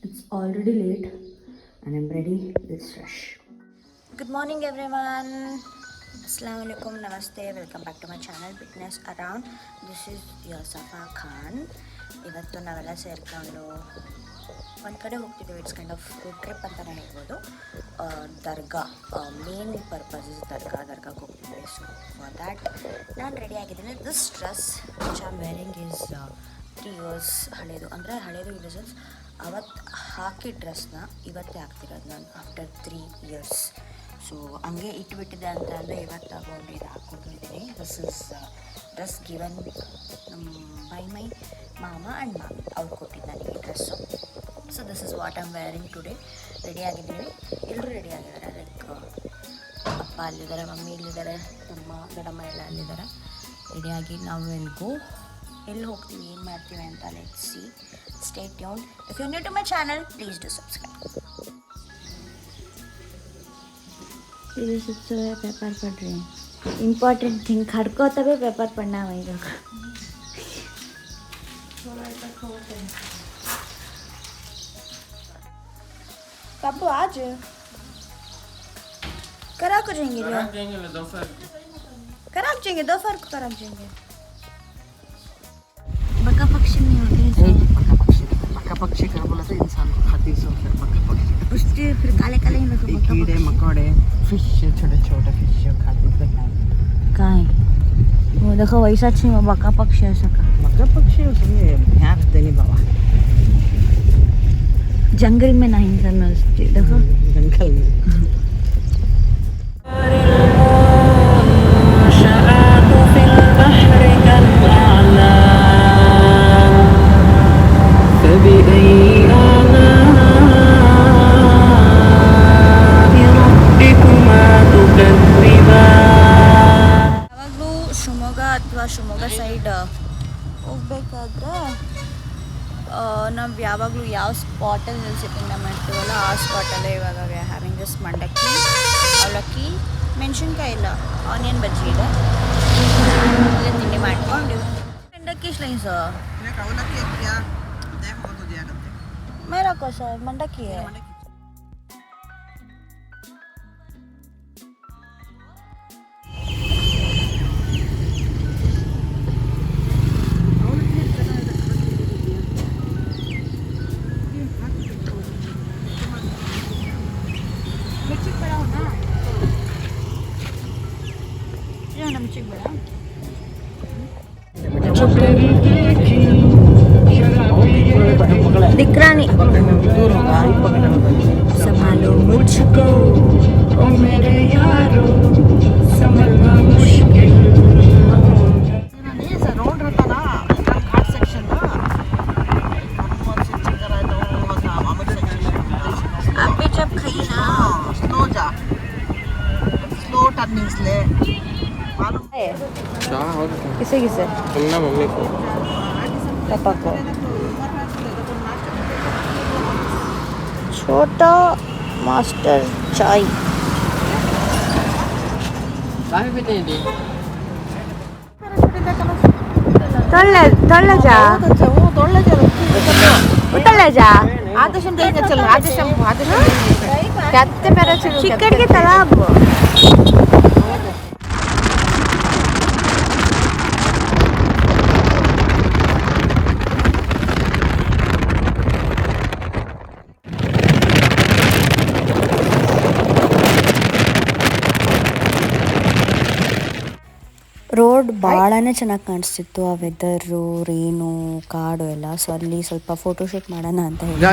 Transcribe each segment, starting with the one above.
It's already late and I'm ready. Let's rush. Good morning everyone. Assalamu alaikum, namaste, welcome back to my channel Fitness Around. This is your Safa Khan. ಇವತ್ತು ನಾವೆಲ್ಲ ಸೇರ್ಕೊಂಡು ಒಂದು ಕಡೆ ಹೋಗ್ತಿದ್ದೀವಿ. It's kind of road trip ಅಂತಲೇ ಹೇಳ್ಬೋದು. Dargah main purpose is ದರ್ಗಾಗೆ ಹೋಗ್ತಿದ್ದೀವಿ. ಸೊ ಫಾರ್ ದ್ಯಾಟ್ ನಾನು ರೆಡಿ ಆಗಿದ್ದೀನಿ. This dress which I am wearing is 3 years ಹಳೇದು. ಅಂದರೆ ಹಳೇದು ಇನ್ ದ ಸೆನ್ಸ್ ಅವತ್ತು ಹಾಕಿ ಡ್ರೆಸ್ನ ಇವತ್ತೇ ಹಾಕ್ತಿರೋದು ನಾನು ಆಫ್ಟರ್ 3 years. ಸೊ ಹಂಗೆ ಇಟ್ಬಿಟ್ಟಿದೆ ಅಂತ ಅಂದರೆ ಇವತ್ತು ತಗೊಂಡು ಇದು ಹಾಕ್ಕೊಂಡಿದ್ದೀನಿ. This is dress given by my ಮಾಮ ಆ್ಯಂಡ್ ಮಾಮಿ. ಅವ್ರು ಕೊಟ್ಟಿದ್ದು ನನಗೆ ಈ dress. So this is what I am varying today. Ready ಆಗಿದ್ದೀವಿ, ಎಲ್ಲರೂ ರೆಡಿ ಆಗಿದ್ದಾರೆ. ಲೈಕ್ ಅಪ್ಪ ಅಲ್ಲಿದ್ದಾರೆ, ಮಮ್ಮಿ ಇಲ್ಲಿದ್ದಾರೆ, ನಮ್ಮ ದೊಡ್ಡಮ್ಮ ಎಲ್ಲ ಅಲ್ಲಿದ್ದಾರೆ. ರೆಡಿಯಾಗಿ ನಾವು ಎಲ್ಲಿ ಹೋಗ್ತೀವಿ, ಏನು ಮಾಡ್ತೀವಿ ಅಂತ let's see. Stay tuned. If you new to my channel please do subscribe. Paper पढ़ रहे हैं. इम्पोर्टेंट थिंग खड़को तभी पेपर पढ़ना होगा. कब आज करा को जाएंगे दोपहर को करा जाएंगे. बका पक्षी नहीं होते. बका पक्षी क्या बोला था इंसान को खाती सो फिर बका पक्षी उसके फिर काले काले ही लोग कीड़े मकोड़े फिश छोटे छोटे फिश खाते थे. कहाँ है वो? देखो वैसा अच्छी बका पक्षी ऐसा का बका पक्षी उसमें ध्यान देनी बाबा. जंगल में नहीं करना उसके. देखो जंगल में ಶಿವಮೊಗ್ಗ ಸೈಡ್ ಹೋಗ್ಬೇಕಾದ್ರೆ ನಾವು ಯಾವಾಗಲೂ ಯಾವ ಸ್ಪಾಟಲ್ಲಿ ನಿಲ್ಸಿಟ್ಟಿಂದ ಮಾಡ್ತೀವಲ್ಲ ಆ ಸ್ಪಾಟಲ್ಲೇ ಇವಾಗ ಹ್ಯಾವಿಂಗ್ ದಿಸ್ ಮಂಡಕ್ಕಿ, ಅವಲಕ್ಕಿ, ಮೆಣಸಿನ್ಕಾಯಿ ಇಲ್ಲ, ಆನಿಯನ್ ಬಜ್ಜಿ ಇದೆ. ಅಲ್ಲೇ ತಿಂಡಿ ಮಾಡ್ಕೊಂಡು ಮಂಡಕ್ಕಿ ಸ್ಲೈಸ್ ಮೇರಾ ಕೋಸ ಮಂಡಕ್ಕಿ. दिक्रानी संभालो मुझको ओ मेरे यारो संभलना मुश्किल. रोड रहता ना घाट सेक्शन आप भी जब खाई ना स्लो जा, स्लो टर्निंग्स ले. किसे किसे? तुमने मम्मी को, पापा को. छोटा मास्टर चाय ತೊಳ್ಳೆ ಜಾ जा आदेशम देंगे. चलो आदेशम कहते मेरा चिकन के तालाब. ರೋಡ್ ಭಾಳನೇ ಚೆನ್ನಾಗಿ ಕಾಣಿಸ್ತಿತ್ತು. ಆ ವೆದರು, ರೇನು, ಕಾಡು ಎಲ್ಲ. ಸೊ ಅಲ್ಲಿ ಸ್ವಲ್ಪ ಫೋಟೋಶೂಟ್ ಮಾಡೋಣ ಅಂತ ಹೇಳಿ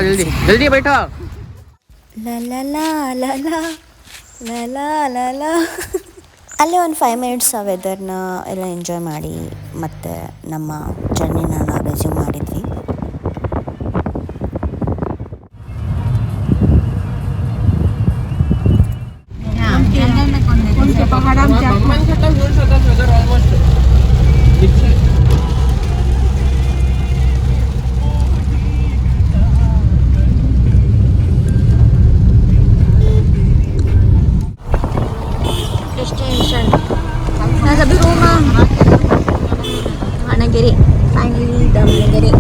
ಅಲ್ಲೇ ಒಂದು 5 minutes ಆ ವೆದರ್ನ ಎಲ್ಲ ಎಂಜಾಯ್ ಮಾಡಿ ಮತ್ತು ನಮ್ಮ ಜರ್ನಿನ ನಾವು ರೆಸ್ಯೂಮ್ ಮಾಡಿದ್ವಿ. Hanagiri, finally Damnagiri.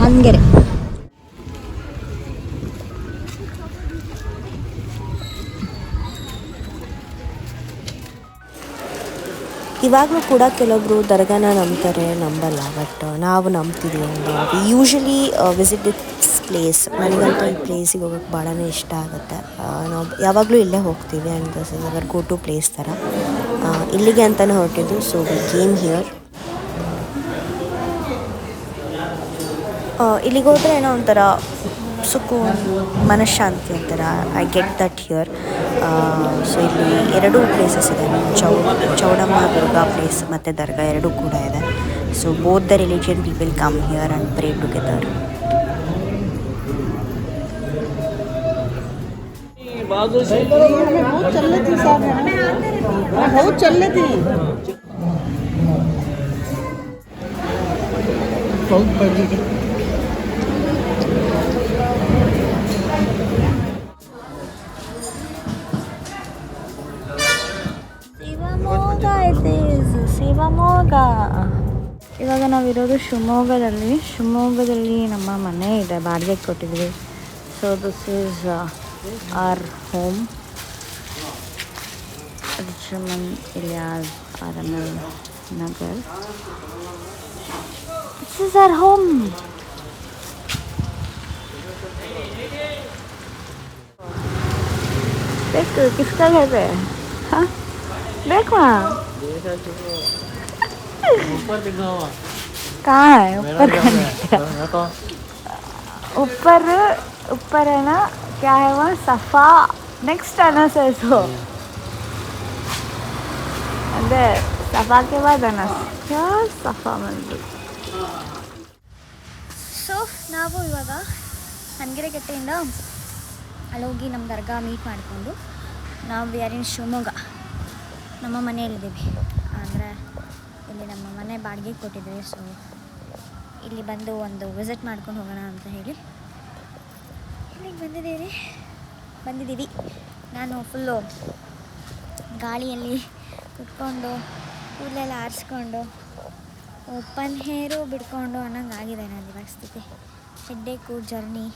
ಹನ್ಗೆರೆ. ಇವಾಗಲೂ ಕೂಡ ಕೆಲವೊಬ್ಬರು ದರ್ಗಾನ ನಂಬ್ತಾರೆ, ನಂಬಲ್ಲ. ಬಟ್ ನಾವು ನಂಬ್ತೀವಿ. We usually visit this place. ನನಗಂತೂ ಈ ಪ್ಲೇಸಿಗೆ ಹೋಗೋಕ್ಕೆ ಭಾಳನೇ ಇಷ್ಟ ಆಗುತ್ತೆ. ನಾವು ಯಾವಾಗಲೂ ಇಲ್ಲೇ ಹೋಗ್ತೀವಿ. And this is our go to place ಥರ. ಇಲ್ಲಿಗೆ ಅಂತಲೇ ಹೊರಟಿದ್ದು. So we came here. ಇಲ್ಲಿಗೆ ಹೋದರೆ ಏನೋ ಒಂಥರ ಸುಕೂನ್, ಮನಃಶಾಂತಿ ಅಂತಾರ. I get that here. So ಇಲ್ಲಿ ಎರಡೂ ಪ್ಲೇಸಸ್ ಇದೆ. ಚೌಡಮ್ಮ ದುರ್ಗಾ ಪ್ಲೇಸ್ ಮತ್ತು ದರ್ಗಾ ಎರಡೂ ಕೂಡ ಇದೆ. So both the religion people come here and pray together. Shivamogga. ಇವಾಗ ನಾವಿರೋದು ಶಿವಮೊಗ್ಗದಲ್ಲಿ ನಮ್ಮ ಮನೆ ಇದೆ, ಬಾಡಿಗೆ ಕೊಟ್ಟಿದ್ವಿ. So this is our home. ರಿಚಮನ್ ಇಲಿಯಾಸ್ ಆರಮಲ್ Nagar. This is our home. ಬೇಕು ಕಿಸ್का है हाँ देखो कहाँ है ऊपर ऊपर है ना, क्या है वहाँ, सफ़ा नेक्स्ट अनस है. सो अरे सफ़ा के बाद अनस क्या सफ़ा मंदिर. ಸೊ ನಾವು ಇವಾಗ ಹನ್ಗೆರೆಕಟ್ಟೆಯಿಂದ ಅಲ್ಲೋಗಿ ನಮ್ಮ ದರ್ಗಾ ಮೀಟ್ ಮಾಡಿಕೊಂಡು ನಾವು ವಿ ಆರ್ ಇನ್ ಶಿವಮೊಗ್ಗ. ನಮ್ಮ ಮನೆಯಲ್ಲಿದ್ದೀವಿ. ಅಂದರೆ ಇಲ್ಲಿ ನಮ್ಮ ಮನೆ ಬಾಡಿಗೆ ಕೊಟ್ಟಿದ್ದೀವಿ. ಸೊ ಇಲ್ಲಿ ಬಂದು ಒಂದು ವಿಸಿಟ್ ಮಾಡ್ಕೊಂಡು ಹೋಗೋಣ ಅಂತ ಹೇಳಿ ಇಲ್ಲಿಗೆ ಬಂದಿದ್ದೀವಿ. ನಾನು ಫುಲ್ಲು ಗಾಳಿಯಲ್ಲಿ ಕುತ್ಕೊಂಡು ಕೂದಲೆಲ್ಲ ಆರಿಸ್ಕೊಂಡು ಓಪನ್ ಹೇರು ಬಿಡ್ಕೊಂಡು ಅನ್ನಂಗೆ ಆಗಿದೆ ನನ್ನ ಇವಾಗ ಸ್ಥಿತಿ. ಹೆಡ್ಡೇಕು, ಜರ್ನಿ,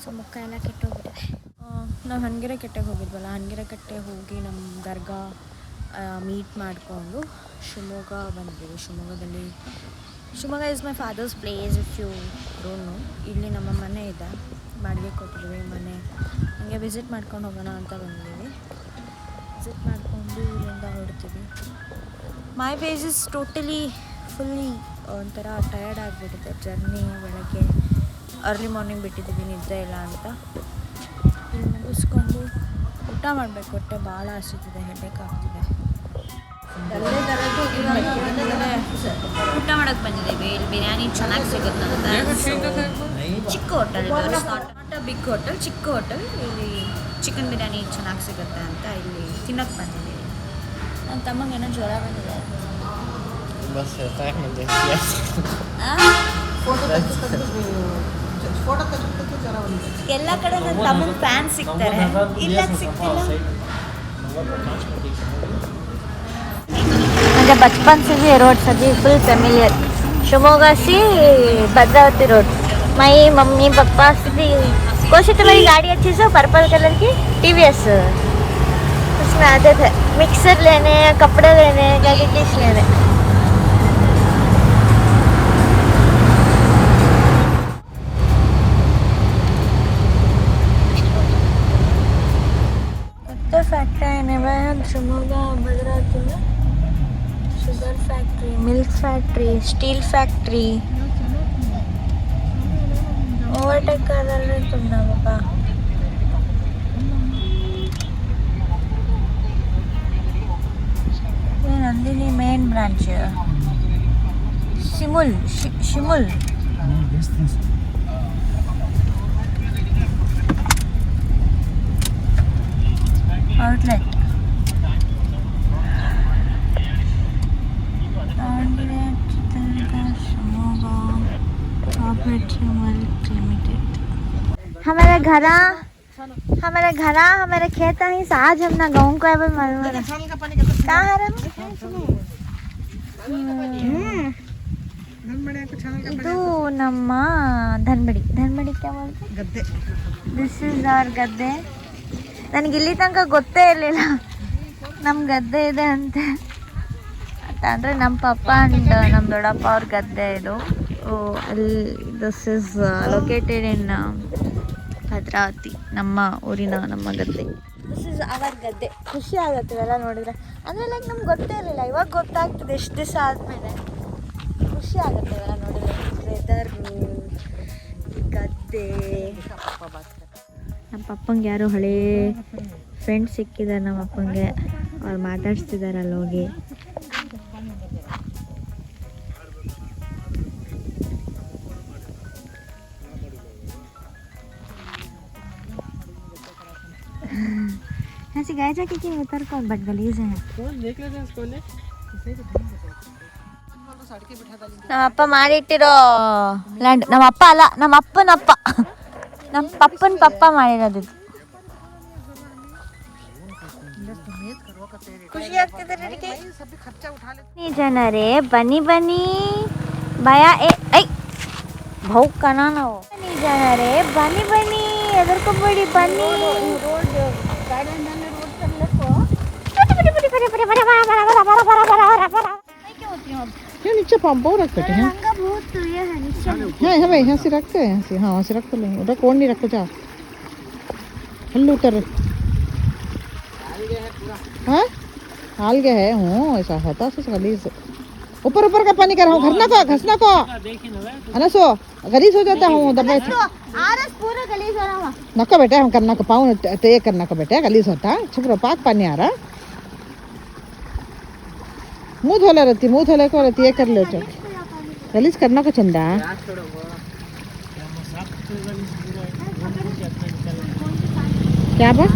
ಸೊ ಮುಖ ಎಲ್ಲ ಕೆಟ್ಟೋಗ್ಬಿಟ್ಟಿದೆ. ನಾವು ಹನ್ಗೆರೆಕಟ್ಟೆಗೆ ಹೋಗಿದ್ವಲ್ಲ, ಹನ್ಗೆರೆಕಟ್ಟೆ ಹೋಗಿ ನಮ್ಮ ದರ್ಗಾ ಮೀಟ್ ಮಾಡಿಕೊಂಡು ಶಿವಮೊಗ್ಗ ಬಂದಿದ್ದೀವಿ. Shivamogga is my father's place. If you don't know, ಇಲ್ಲಿ ನಮ್ಮ ಮನೆ ಇದೆ, ಬಾಡಿಗೆ ಕೊಟ್ಟಿದ್ದೀವಿ ಮನೆ. ಹಂಗೆ ವಿಸಿಟ್ ಮಾಡ್ಕೊಂಡು ಹೋಗೋಣ ಅಂತ ಬಂದಿದ್ದೀವಿ. ವಿಸಿಟ್ ಮಾಡಿಕೊಂಡು ಇಲ್ಲಿಂದ ಹೊರಡ್ತೀವಿ. My face is totally fully ಒಂಥರ ಟಯರ್ಡ್ ಆಗಿಬಿಟ್ಟಿದೆ. ಜರ್ನಿ ಬೆಳಗ್ಗೆ ಅರ್ಲಿ ಮಾರ್ನಿಂಗ್ ಬಿಟ್ಟಿದ್ದೀವಿ, ನಿದ್ದೆ ಇಲ್ಲ ಅಂತ. ಇಲ್ಲಿ ಮುಗಿಸ್ಕೊಂಡು ಊಟ ಮಾಡಬೇಕು. ಹೊಟ್ಟೆ ಭಾಳ ಹಸಿತಿದೆ, ಹೆಡ್ಡೇಕ್ ಆಗ್ತಿದೆ. ಊಟ ಮಾಡೋಕ್ಕೆ ಬಂದಿದ್ದೀವಿ. ಇಲ್ಲಿ ಬಿರಿಯಾನಿ ಚೆನ್ನಾಗಿ ಸಿಗುತ್ತಂತ. ಚಿಕ್ಕ hotel, not a big hotel, ಚಿಕ್ಕ ಹೋಟೆಲ್. ಇಲ್ಲಿ ಚಿಕನ್ ಬಿರಿಯಾನಿ ಚೆನ್ನಾಗಿ ಸಿಗುತ್ತೆ ಅಂತ ಇಲ್ಲಿ ತಿನ್ನೋಕ್ಕೆ ಬಂದಿದ್ದೀವಿ. ನನ್ನ ತಮ್ಮಂಗೆ ಏನೋ ಜ್ವರ ಬಂದಿದೆ. ಎಲ್ಲ ಕಡೆ ನನ್ನ ತಮ್ಮನ ಫ್ಯಾನ್ ಸಿಗ್ತಾರೆ, ಇಲ್ಲ ಸಿಗ್ತಿಲ್ಲ. मुझे बचपन से भी रोड सभी फुल फेमिलियर. शिवमोगा से भद्रावती रोड. माई मम्मी पापा से कोशिश तो मेरी गाड़ी अच्छी से पर्पल कलर की TVS, उसमें आते थे मिक्सर लेने, कपड़े लेने, क्या क्या डिश लेने. ಫ್ಯಾಕ್ಟ್ರಿ ಏನಿವೆ ಶಿವಮೊಗ್ಗ ಭದ್ರಾವತಿಲಿ. Sugar factory, milk factory, steel factory. Overtake ಆದ್ರೆ ತುಂಬ ಬಾಬಾ. Nandini main branch Shimul outlet. हमारे घरा हमारे खेत है. आज हम ना गाँव को है मालूम है कहाँ है. ಇದು ನಮ್ಮ ಧನ್ಬಡಿ ಗದ್ದೆ. ದಿಸ್ ಇಸ್ ಅವರ್ ಗದ್ದೆ. ನನಗೆ ಇಲ್ಲಿ ತನಕ ಗೊತ್ತೇ ಇರಲಿಲ್ಲ ನಮ್ಮ ಗದ್ದೆ ಇದೆ ಅಂತೆ. ಅಂದರೆ ನಮ್ಮ ಪಪ್ಪ ಆ್ಯಂಡ್ ನಮ್ಮ ದೊಡ್ಡಪ್ಪ ಅವ್ರ ಗದ್ದೆ ಇದು. ಅಲ್ಲಿ this is located in Bhadravati, ನಮ್ಮ ಊರಿನ ನಮ್ಮ ಗದ್ದೆ. ದಿಸ್ ಇಸ್ ಅವರ್ ಗದ್ದೆ. ಖುಷಿ ಆಗುತ್ತೆ ಇವೆಲ್ಲ ನೋಡಿದರೆ. ಅಂದರೆ ಲೈಕ್ ನಮ್ಗೆ ಗೊತ್ತೇ ಇರಲಿಲ್ಲ, ಇವಾಗ ಗೊತ್ತಾಗ್ತದೆ ಎಷ್ಟು ದಿವಸ ಆದಮೇಲೆ. ಖುಷಿ ಆಗುತ್ತೆ ಇವೆಲ್ಲ ನೋಡಿದರೆ. ವೆದರು, ಗದ್ದೆ. ನಮ್ಮ ಪಪ್ಪಂಗೆ ಯಾರೋ ಹಳೇ ಫ್ರೆಂಡ್ಸ್ ಸಿಕ್ಕಿದ್ದಾರೆ ನಮ್ಮ ಅಪ್ಪಂಗೆ. ಅವ್ರು ಮಾತಾಡ್ಸ್ತಿದ್ದಾರೆ ಅಲ್ಲಿ ಹೋಗಿ. ऐसी गाय जाके क्यों उतर को बट गलीज है. ನಮ್ಮ ಅಪ್ಪ ಮಾಡಿಟ್ಟಿರೋ ಲ್ಯಾಂಡ್. ನಮ್ಮ ಅಪ್ಪ ಅಲ್ಲ, ನಮ್ಮ ಅಪ್ಪನಪ್ಪ, ನಮ್ಮ ಪಪ್ಪನ ಪಪ್ಪ ಮಾಡಿರೋದು. ಖುಷಿ ಆಗ್ತಿದೆ ನನಗೆ. ನೀ ಜನರೇ ಬನ್ನಿ ಬನ್ನಿ, ಭಯ ಐ ಭೌಕನ ನಾವು. ನೀ ಜನರೇ ಬನ್ನಿ ಬನ್ನಿ, ಎದರ್ಕೊಬೇಡಿ ಬನ್ನಿ. क्यों नीचे पाँव रख बैठे हैं? हाँ हाँ भाई, यहाँ से रखते हैं, यहाँ से, हाँ वहाँ से रख तो लेंगे. उधर कौन नहीं रखो जा. हल्लू उतर. हाँ आलगे है. हूँ ऐसा होता है गलीज. ऊपर ऊपर का पानी कर रहा हूँ. घसना को घसना को अनसो गलीज हो जाता हूँ. दबे पूरा गलीज हो रहा. नका बेटा, हम करना को पाँव ते करना को बेटा गलीज होता. चुप रहो, पाक पानी आ रहा. मुँह धोला रहती, मुँह धोले को रहती. ये कर लो तो गलीज करना को चंदा. क्या बा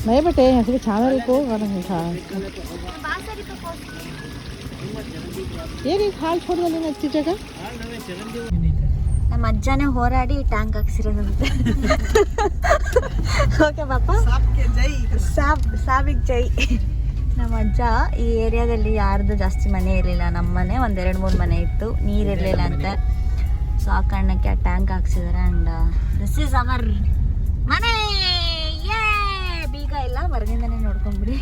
नहीं बेटे, ऐसे भी छावे को खा. ये नहीं खाल छोड़ वाले ना अच्छी जगह. ನಮ್ಮ ಅಜ್ಜನೇ ಹೋರಾಡಿ ಟ್ಯಾಂಕ್ ಹಾಕ್ಸಿರೋದಂತೆ. ಓಕೆ ಪಾಪ, ಸಾಬಿಗೆ ಜೈ. ನಮ್ಮ ಅಜ್ಜ ಈ ಏರಿಯಾದಲ್ಲಿ ಯಾರ್ದು ಜಾಸ್ತಿ ಮನೆ ಇರಲಿಲ್ಲ. ನಮ್ಮ ಮನೆ ಒಂದು 2-3 ಮನೆ ಇತ್ತು, ನೀರಿರಲಿಲ್ಲ ಅಂತೆ. ಸೊ ಆ ಕಾರಣಕ್ಕೆ ಆ ಟ್ಯಾಂಕ್ ಹಾಕ್ಸಿದ್ದಾರೆ. ಆ್ಯಂಡ್ ದಿಸ್ ಈಸ್ ಅವರ್ ಮನೆ. ಬೀಗ ಇಲ್ಲ, ಹೊರಗಿಂದನೇ ನೋಡ್ಕೊಂಬಿಡಿ.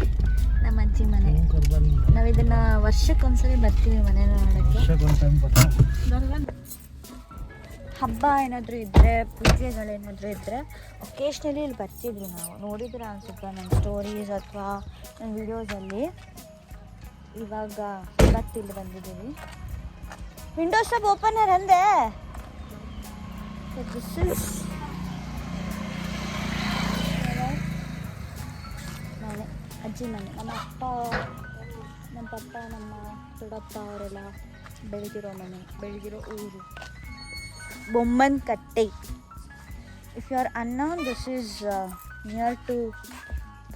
ನಮ್ಮ ಅಜ್ಜಿ ಮನೆ. ನಾವು ಇದನ್ನು ವರ್ಷಕ್ಕೊಂದ್ಸರಿ ಬರ್ತೀವಿ ಮನೆ ನೋಡೋಕ್ಕೆ. ಹಬ್ಬ ಏನಾದರೂ ಇದ್ದರೆ, ಪೂಜೆಗಳೇನಾದರೂ ಇದ್ದರೆ ಒಕೇಶ್ನಲಿ ಇಲ್ಲಿ ಬರ್ತಿದ್ವಿ ನಾವು. ನೋಡಿದ್ರೆ ಅನಿಸುತ್ತೆ ನನ್ನ ಸ್ಟೋರೀಸ್ ಅಥವಾ ನನ್ನ ವೀಡಿಯೋಸಲ್ಲಿ. ಇವಾಗ ಇವತ್ತಿಲ್ಲಿ ಬಂದಿದ್ದೀವಿ. ವಿಂಡೋಸ್ ಸಬ್ ಓಪನರ್ ಅಂದೆ. ದಿಸ್ ಇಸ್ ಮನೆ, ಅಜ್ಜಿ ಮನೆ. ನಮ್ಮ ಅಪ್ಪ, ನಮ್ಮ ಪಪ್ಪ, ನಮ್ಮ ದೊಡ್ಡಪ್ಪ ಅವರೆಲ್ಲ ಬೆಳೆದಿರೋ ಮನೆ, ಬೆಳೆದಿರೋ ಊರು Bommanakatte. If you are unknown, this is near to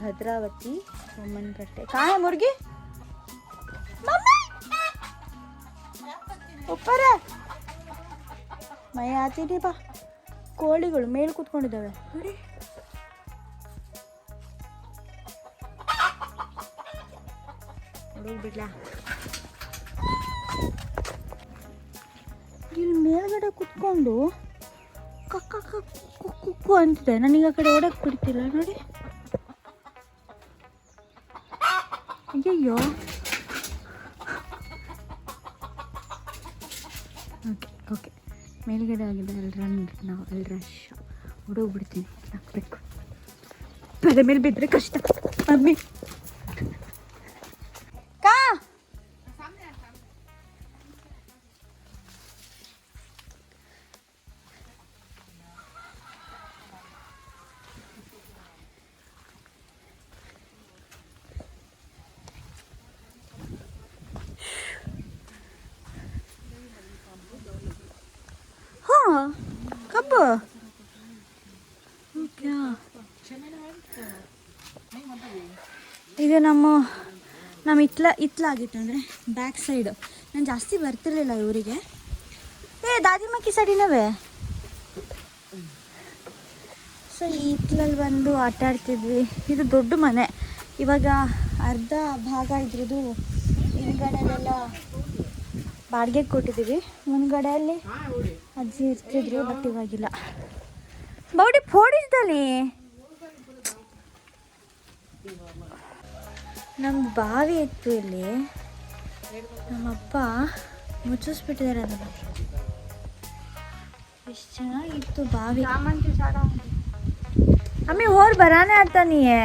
Bhadravati. Bommanakatte. कहाँ है मुर्गी? ऊपर है. मैं आती नहीं बा. ಕೋಳಿಗಳು ಮೇಲೆ ಕೂತ್ಕೊಂಡಿದ್ದಾವೆ ನೋಡಿ. ಬಿಡ್ಲಾ, ಇಲ್ಲಿ ಮೇಲ್ಗಡೆ ಕುತ್ಕೊಂಡು ಕಕ್ಕ ಕುಕ್ಕು ಅಂತಿದೆ. ನನಗೆ ಆ ಕಡೆ ಓಡಕ್ಕೆ ಬಿಡ್ತಿಲ್ಲ ನೋಡಿ. ಅಯ್ಯಯ್ಯೋ. ಓಕೆ ಓಕೆ, ಮೇಲ್ಗಡೆ ಆಗಿದೆ. ನಾವು ಅಲ್ಲಿ ರಶ್ ಹುಡುಗ್ಬಿಡ್ತೀನಿ. ಹಾಕ್ಬೇಕು, ಅದ್ರ ಮೇಲೆ ಬಿದ್ದರೆ ಕಷ್ಟ. ಮಮ್ಮಿ कब क्या ಈಗ ನಮ್ಮ ಇತ್ಲಾಗಿತ್ತು ಅಂದರೆ ಬ್ಯಾಕ್ ಸೈಡು ನಾನು ಜಾಸ್ತಿ ಬರ್ತಿರ್ಲಿಲ್ಲ ಇವರಿಗೆ. ದಾದಿಮಕ್ಕಿ ಸಡಿನವೇ. ಸೊ ಈ ಹಿತ್ಲಲ್ಲಿ ಬಂದು ಆಟ ಆಡ್ತಿದ್ವಿ. ಇದು ದೊಡ್ಡ ಮನೆ. ಇವಾಗ ಅರ್ಧ ಭಾಗ ಇದ್ರದ್ದು ಹಿಂದ್ಗಡೆಲೆಲ್ಲ ಬಾಡಿಗೆ ಕೊಟ್ಟಿದ್ದೀವಿ. ಮುಂದ್ಗಡೆಯಲ್ಲಿ ಅಜ್ಜಿ ಇರ್ತಿದ್ರು, ಬಟ್ ಇವಾಗಿಲ್ಲ. ಬೌಡಿ ಫೋಡಿಸ್ದಲ್ಲಿ ನಮ್ದು ಬಾವಿ ಇತ್ತು ಇಲ್ಲಿ. ನಮ್ಮಪ್ಪ ಮುಚ್ಚಿಸ್ಬಿಟ್ಟಿದ್ದಾರೆ ಅದನ್ನು. ಎಷ್ಟು ಚೆನ್ನಾಗಿತ್ತು ಬಾವಿ. ಅಮ್ಮಿ ಹೋರ್ ಬರಾನೆ ಆಡ್ತಾನಿಯೇ.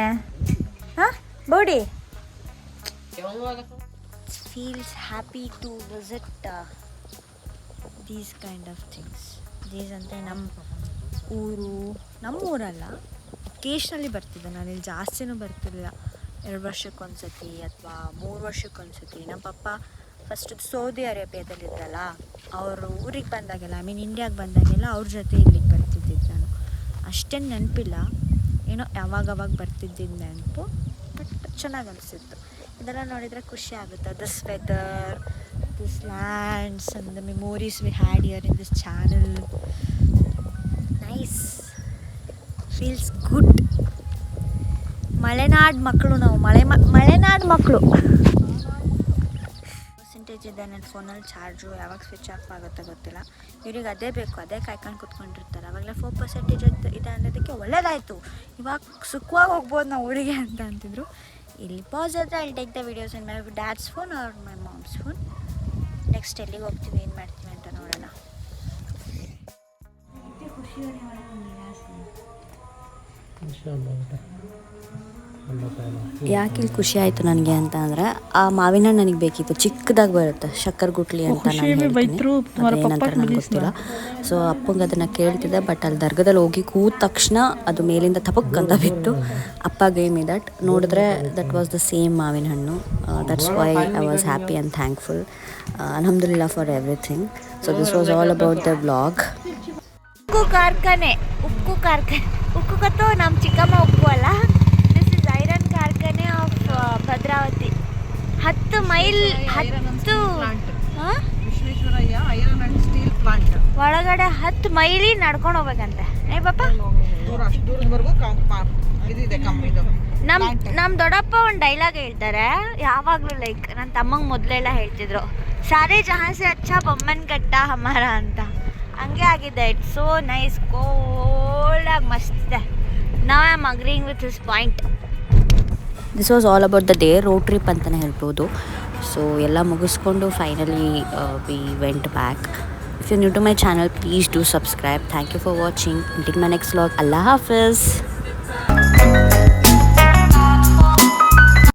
ಹಾಂ body feels happy to visit these kind of things. These ಅಂದರೆ ನಮ್ಮ ಊರಲ್ಲ, ಒಕೇಶ್ನಲ್ಲಿ ಬರ್ತಿದ್ದೆ ನಾನು. ಇಲ್ಲಿ ಜಾಸ್ತಿನೂ ಬರ್ತಿರಲಿಲ್ಲ. 2 ವರ್ಷಕ್ಕೊಂದ್ಸತಿ ಅಥವಾ 3 ವರ್ಷಕ್ಕೊಂದ್ಸತಿ. ನಮ್ಮ ಪಪ್ಪ ಫಸ್ಟ್ ಸೌದಿ ಅರೇಬಿಯಾದಲ್ಲಿದ್ದಲ್ಲ, ಅವರು ಊರಿಗೆ ಬಂದಾಗೆಲ್ಲ, ಇಂಡಿಯಾಗೆ ಬಂದಾಗೆಲ್ಲ ಅವ್ರ ಜೊತೆ ಇಲ್ಲಿಗೆ ಬರ್ತಿದ್ದಿದ್ದು ನಾನು. ಅಷ್ಟೇನು ನೆನಪಿಲ್ಲ, ಏನೋ ಯಾವಾಗವಾಗ ಬರ್ತಿದ್ದಿದ್ದು ನೆನಪು. ಬಟ್ ಚೆನ್ನಾಗಿ ಅನಿಸಿತ್ತು. ಇದೆಲ್ಲ ನೋಡಿದರೆ ಖುಷಿ ಆಗುತ್ತೆ. This weather, this lands and the memories we had here in this channel. Nice, feels good. Malenadu ಮಕ್ಕಳು ನಾವು, ಮಲೆನಾಡು ಮಕ್ಕಳು. ಪರ್ಸೆಂಟೇಜ್ ಇದೆ ನನ್ನ ಫೋನಲ್ಲಿ. ಚಾರ್ಜು ಯಾವಾಗ ಸ್ವಿಚ್ ಆಫ್ ಆಗುತ್ತೋ ಗೊತ್ತಿಲ್ಲ. ಇವ್ರಿಗೆ ಅದೇ ಬೇಕು, ಅದೇ ಕಾಯ್ಕೊಂಡು ಕುತ್ಕೊಂಡಿರ್ತಾರೆ. ಅವಾಗಲೇ 4% ಇದೆ ಅನ್ನೋದಕ್ಕೆ ಒಳ್ಳೇದಾಯಿತು. ಇವಾಗ ಸುಖವಾಗಿ ಹೋಗ್ಬೋದು ನಾವು ಊರಿಗೆ ಅಂತ ಅಂತಿದ್ರು. ಇಲ್ಲಿ ಪಾಸ್ ಆದರೆ I take the videos in my dads phone R my moms phone. Next ಎಲ್ಲಿಗೆ ಹೋಗ್ತೀವಿ, ಏನು ಮಾಡ್ತೀವಿ ಅಂತ ನೋಡೋಣ. ಯಾಕೆ ಇಲ್ಲಿ ಖುಷಿ ಆಯಿತು ನನಗೆ ಅಂತ ಅಂದರೆ, ಆ ಮಾವಿನ ಹಣ್ಣು ನನಗೆ ಬೇಕಿತ್ತು. ಚಿಕ್ಕದಾಗಿ ಬರುತ್ತೆ, ಶಕ್ಕರ್ ಗುಟ್ಲಿ ಅಂತ ನಾನು ಏನಂತಾರೆ ನನಗೆ ಗೊತ್ತಿಲ್ಲ. ಸೊ ಅಪ್ಪಂಗೆ ಅದನ್ನು ಕೇಳ್ತಿದ್ದೆ. ಬಟ್ ಅಲ್ಲಿ ದರ್ಗದಲ್ಲಿ ಹೋಗಿ ಕೂತ ತಕ್ಷಣ ಅದು ಮೇಲಿಂದ ತಪಕ್ ಅಂತ ಬಿತ್ತು. ಅಪ್ಪ ಗೇಮ್ ಮಿ ದಟ್. ನೋಡಿದ್ರೆ ದಟ್ ವಾಸ್ ದ ಸೇಮ್ ಮಾವಿನ ಹಣ್ಣು. That's why I was happy and thankful. ಅಲ್ಹಮ್ದುಲಿಲ್ಲಾ for everything. So this was all about the vlog. ಉಕ್ಕು ಕಾರ್ಖಾನೆ ಉಕ್ಕು ಕತ್ತು ನಮ್ಮ ಚಿಕ್ಕಮ್ಮ ಉಕ್ಕು ಅಲ್ಲ. ದಿಸ್ ಇಸ್ ಐರನ್ ಕಾರ್ಖಾನೆ ಆಫ್ ಭದ್ರಾವತಿ. 10 ಮೈಲ್ ಒಳಗಡೆ 10 ಮೈಲಿ ನಡ್ಕೊಂಡು ಹೋಗ್ಬೇಕಂತೆ. ಪಾಪ ನಮ್ಮ ದೊಡ್ಡಪ್ಪ ಒಂದು ಡೈಲಾಗ್ ಹೇಳ್ತಾರೆ ಯಾವಾಗಲೂ. ಲೈಕ್ ನನ್ನ ತಮ್ಮಂಗೆ ಮೊದಲೆಲ್ಲ ಹೇಳ್ತಿದ್ರು, ಸಾರೇ ಜಹಾನ್ ಸೆ ಅಚ್ಚಾ ಬೊಮ್ಮನ್ ಕಟ್ಟ ಹಮಾರ ಅಂತ. ಹಂಗೆ ಆಗಿದೆ. ಇಟ್ಸ್ ಸೋ ನೈಸ್, ಕೋಲ್ಡಾಗಿ ಮಸ್ತ್ ಇದೆ. ನಾವ್ am agreeing with this point. This was all about the day. Road trip ಅಂತಲೇ ಹೇಳ್ಬೋದು. ಸೊ ಎಲ್ಲ ಮುಗಿಸ್ಕೊಂಡು finally we went back. If you new to my channel, please do subscribe. Thank you for watching. Until my next vlog, Allah Hafiz.